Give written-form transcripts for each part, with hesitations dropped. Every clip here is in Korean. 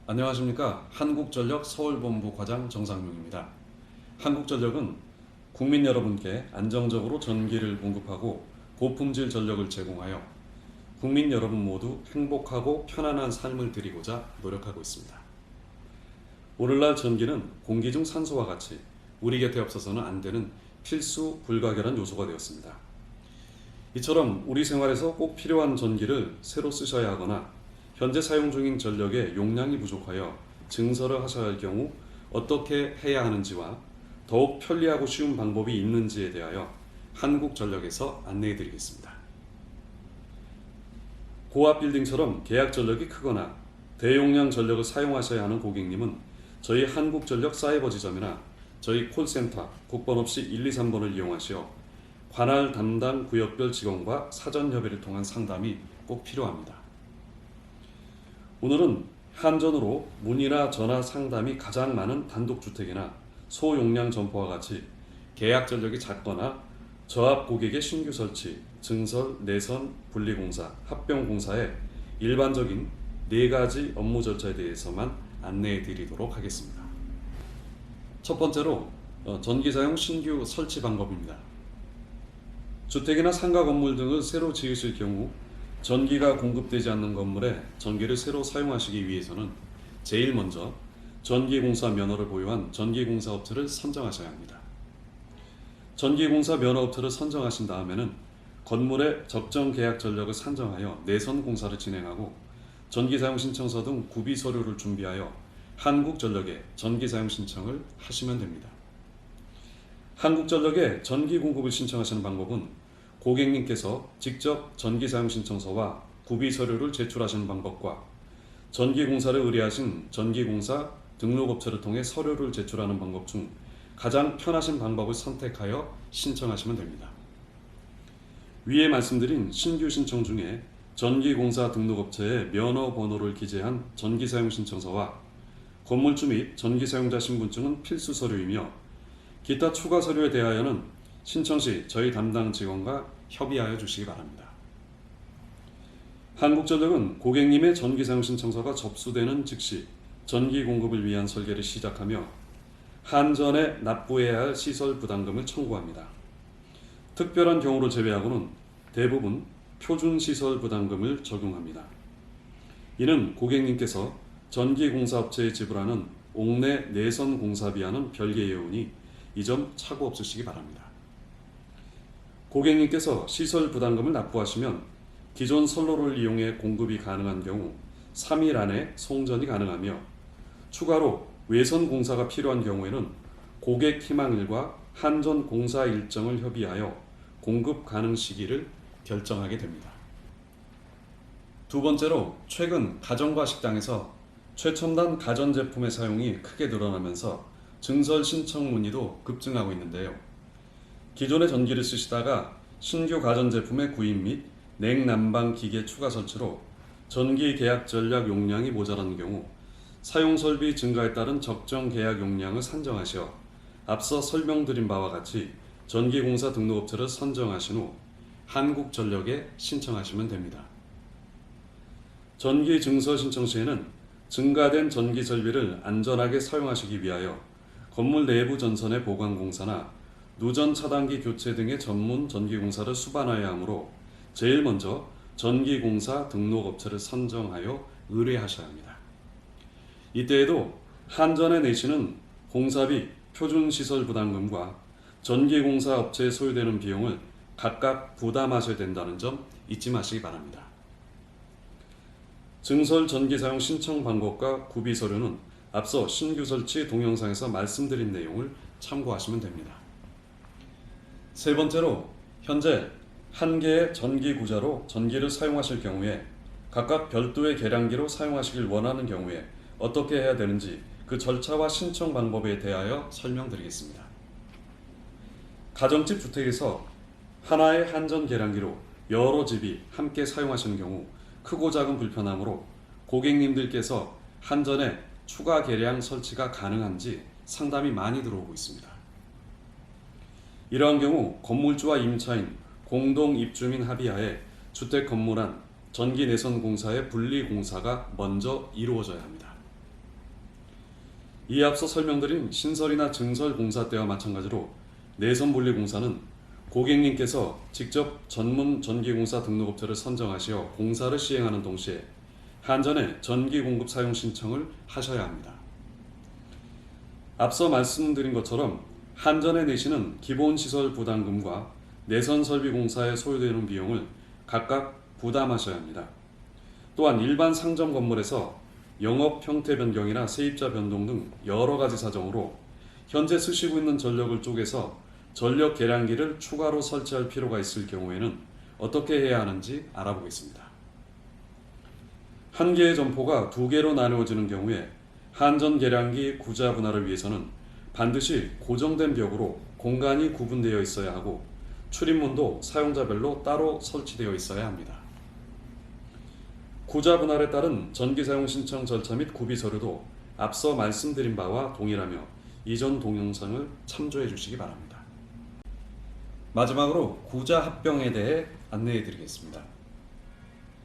안녕하십니까. 한국전력 서울본부 과장 정상용입니다. 한국전력은 국민 여러분께 안정적으로 전기를 공급하고 고품질 전력을 제공하여 국민 여러분 모두 행복하고 편안한 삶을 드리고자 노력하고 있습니다. 오늘날 전기는 공기 중 산소와 같이 우리 곁에 없어서는 안 되는 필수 불가결한 요소가 되었습니다. 이처럼 우리 생활에서 꼭 필요한 전기를 새로 쓰셔야 하거나 현재 사용 중인 전력의 용량이 부족하여 증설을 하셔야 할 경우 어떻게 해야 하는지와 더욱 편리하고 쉬운 방법이 있는지에 대하여 한국전력에서 안내해 드리겠습니다. 고압 빌딩처럼 계약 전력이 크거나 대용량 전력을 사용하셔야 하는 고객님은 저희 한국전력 사이버 지점이나 저희 콜센터 국번 없이 123번을 이용하시어 관할 담당 구역별 직원과 사전 협의를 통한 상담이 꼭 필요합니다. 오늘은 한전으로 문의나 전화 상담이 가장 많은 단독주택이나 소용량 점포와 같이 계약 전력이 작거나 저압 고객의 신규 설치, 증설, 내선, 분리공사, 합병공사의 일반적인 4가지 업무 절차에 대해서만 안내해 드리도록 하겠습니다. 첫 번째로 전기 사용 신규 설치 방법입니다. 주택이나 상가 건물 등을 새로 지으실 경우 전기가 공급되지 않는 건물에 전기를 새로 사용하시기 위해서는 제일 먼저 전기공사 면허를 보유한 전기공사 업체를 선정하셔야 합니다. 전기공사 면허 업체를 선정하신 다음에는 건물의 적정 계약 전력을 산정하여 내선 공사를 진행하고 전기사용 신청서 등 구비 서류를 준비하여 한국전력에 전기사용 신청을 하시면 됩니다. 한국전력에 전기 공급을 신청하시는 방법은 고객님께서 직접 전기사용 신청서와 구비 서류를 제출하시는 방법과 전기공사를 의뢰하신 전기공사 등록업체를 통해 서류를 제출하는 방법 중 가장 편하신 방법을 선택하여 신청하시면 됩니다. 위에 말씀드린 신규 신청 중에 전기공사 등록업체의 면허 번호를 기재한 전기사용 신청서와 건물주 및 전기사용자 신분증은 필수 서류이며 기타 추가 서류에 대하여는 신청 시 저희 담당 직원과 협의하여 주시기 바랍니다. 한국전력은 고객님의 전기사용 신청서가 접수되는 즉시 전기 공급을 위한 설계를 시작하며 한전에 납부해야 할 시설 부담금을 청구합니다. 특별한 경우를 제외하고는 대부분 표준 시설 부담금을 적용합니다. 이는 고객님께서 전기공사업체에 지불하는 옥내 내선 공사비와는 별개의 요인이 이 점 착오 없으시기 바랍니다. 고객님께서 시설 부담금을 납부하시면 기존 선로를 이용해 공급이 가능한 경우 3일 안에 송전이 가능하며 추가로 외선 공사가 필요한 경우에는 고객 희망일과 한전 공사 일정을 협의하여 공급 가능 시기를 결정하게 됩니다. 두 번째로 최근 가정과 식당에서 최첨단 가전제품의 사용이 크게 늘어나면서 증설 신청 문의도 급증하고 있는데요. 기존의 전기를 쓰시다가 신규 가전제품의 구입 및 냉난방 기계 추가 설치로 전기 계약 전력 용량이 모자란 경우 사용설비 증가에 따른 적정 계약 용량을 산정하시어 앞서 설명드린 바와 같이 전기공사 등록업체를 선정하신 후 한국전력에 신청하시면 됩니다. 전기 증설 신청 시에는 증가된 전기 설비를 안전하게 사용하시기 위하여 건물 내부 전선의 보강 공사나 누전 차단기 교체 등의 전문 전기공사를 수반하여야 하므로 제일 먼저 전기공사 등록업체를 선정하여 의뢰하셔야 합니다. 이때에도 한전에 내시는 공사비 표준시설 부담금과 전기공사 업체에 소요되는 비용을 각각 부담하셔야 된다는 점 잊지 마시기 바랍니다. 증설 전기사용 신청 방법과 구비 서류는 앞서 신규 설치 동영상에서 말씀드린 내용을 참고하시면 됩니다. 세 번째로 현재 한 개의 전기구자로 전기를 사용하실 경우에 각각 별도의 계량기로 사용하시길 원하는 경우에 어떻게 해야 되는지 그 절차와 신청 방법에 대하여 설명드리겠습니다. 가정집 주택에서 하나의 한전 계량기로 여러 집이 함께 사용하시는 경우 크고 작은 불편함으로 고객님들께서 한전에 추가 계량 설치가 가능한지 상담이 많이 들어오고 있습니다. 이러한 경우 건물주와 임차인, 공동 입주민 합의하에 주택 건물 안 전기 내선 공사의 분리 공사가 먼저 이루어져야 합니다. 이 앞서 설명드린 신설이나 증설 공사 때와 마찬가지로 내선분리공사는 고객님께서 직접 전문 전기공사 등록업체를 선정하시어 공사를 시행하는 동시에 한전에 전기공급 사용 신청을 하셔야 합니다. 앞서 말씀드린 것처럼 한전에 내시는 기본시설 부담금과 내선설비공사에 소요되는 비용을 각각 부담하셔야 합니다. 또한 일반 상점 건물에서 영업 형태 변경이나 세입자 변동 등 여러 가지 사정으로 현재 쓰시고 있는 전력을 쪼개서 전력 계량기를 추가로 설치할 필요가 있을 경우에는 어떻게 해야 하는지 알아보겠습니다. 한 개의 점포가 두 개로 나누어지는 경우에 한전 계량기 구자 분할을 위해서는 반드시 고정된 벽으로 공간이 구분되어 있어야 하고 출입문도 사용자별로 따로 설치되어 있어야 합니다. 구자 분할에 따른 전기사용 신청 절차 및 구비 서류도 앞서 말씀드린 바와 동일하며 이전 동영상을 참조해 주시기 바랍니다. 마지막으로 구자 합병에 대해 안내해 드리겠습니다.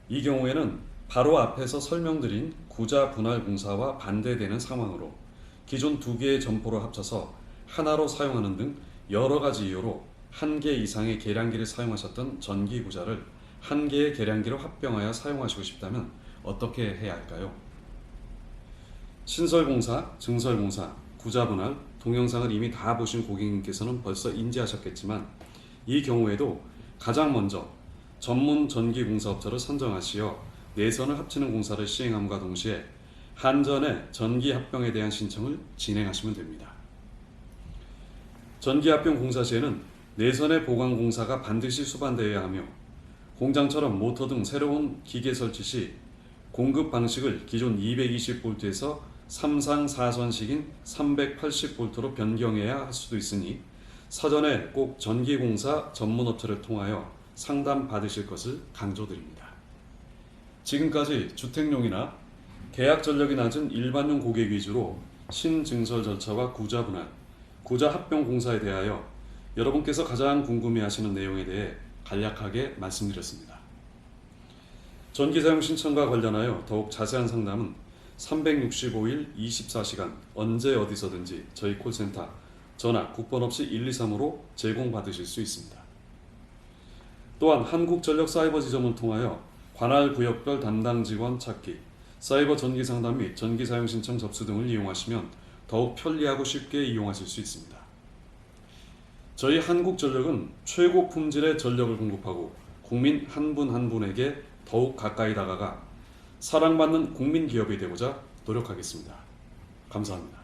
이 경우에는 바로 앞에서 설명드린 구자 분할 공사와 반대되는 상황으로 기존 두 개의 점포를 합쳐서 하나로 사용하는 등 여러 가지 이유로 한 개 이상의 계량기를 사용하셨던 전기 구자를 한 개의 계량기로 합병하여 사용하시고 싶다면 어떻게 해야 할까요? 신설공사, 증설공사, 구자분할, 동영상을 이미 다 보신 고객님께서는 벌써 인지하셨겠지만 이 경우에도 가장 먼저 전문 전기공사업체를 선정하시어 내선을 합치는 공사를 시행함과 동시에 한전의 전기합병에 대한 신청을 진행하시면 됩니다. 전기합병 공사 시에는 내선의 보강 공사가 반드시 수반되어야 하며 공장처럼 모터 등 새로운 기계 설치 시 공급 방식을 기존 220V에서 3상 4선식인 380V로 변경해야 할 수도 있으니 사전에 꼭 전기공사 전문업체를 통하여 상담 받으실 것을 강조드립니다. 지금까지 주택용이나 계약 전력이 낮은 일반용 고객 위주로 신증설 절차와 구자 분할, 구자 합병 공사에 대하여 여러분께서 가장 궁금해하시는 내용에 대해 간략하게 말씀드렸습니다. 전기사용 신청과 관련하여 더욱 자세한 상담은 365일 24시간 언제 어디서든지 저희 콜센터 전화 국번 없이 123으로 제공받으실 수 있습니다. 또한 한국전력 사이버 지점을 통하여 관할 구역별 담당 직원 찾기, 사이버 전기 상담 및 전기 사용 신청 접수 등을 이용하시면 더욱 편리하고 쉽게 이용하실 수 있습니다. 저희 한국전력은 최고 품질의 전력을 공급하고 국민 한 분 한 분에게 더욱 가까이 다가가 사랑받는 국민 기업이 되고자 노력하겠습니다. 감사합니다.